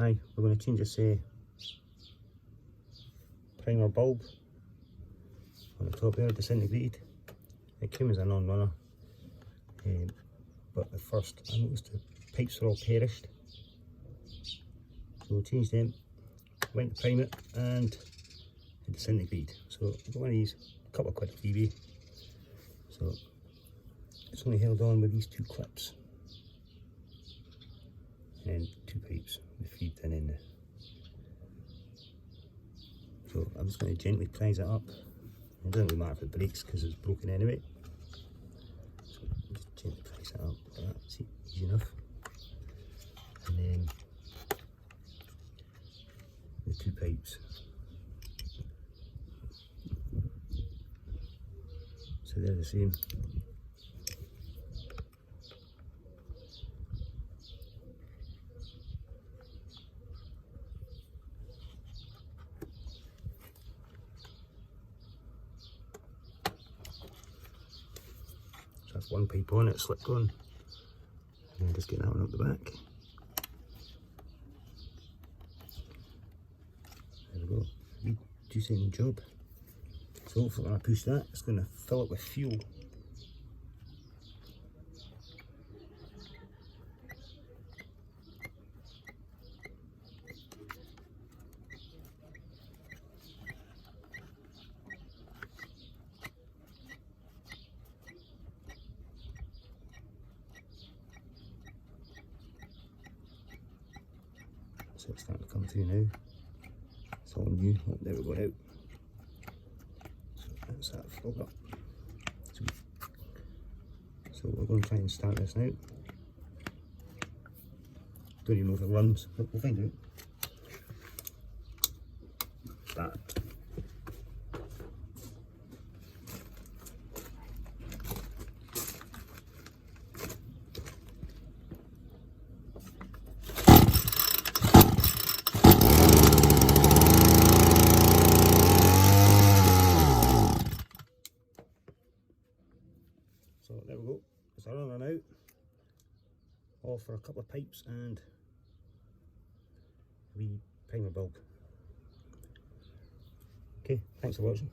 Hi, we're going to change this primer bulb on the top there, disintegrated. It came as a non-runner, but at first I noticed the pipes were all perished, so we changed them, went to prime it, and it disintegrated. So I got one of these, a couple of quid off eBay. So it's only held on with these two clips and two pipes, the feed and then the. So I'm just going to gently prise it up. It doesn't really matter if it breaks because it's broken anyway. So just gently prise it up like that. See, easy enough. And then the two pipes. So they're the same. So that's one pipe on, it slipped on. And then just get that one up the back. There we go. Wee 2-second job. So hopefully when I push that, it's going to fill it with fuel. So it's starting to come through now. It's all new. Oh, there we go out. So that's that filled up. So we're going to try and start this now. Don't even know if it runs, but we'll find out. Start. So there we go, it's a runner now, all for a couple of pipes and a wee primer bulb. Okay, thanks for watching.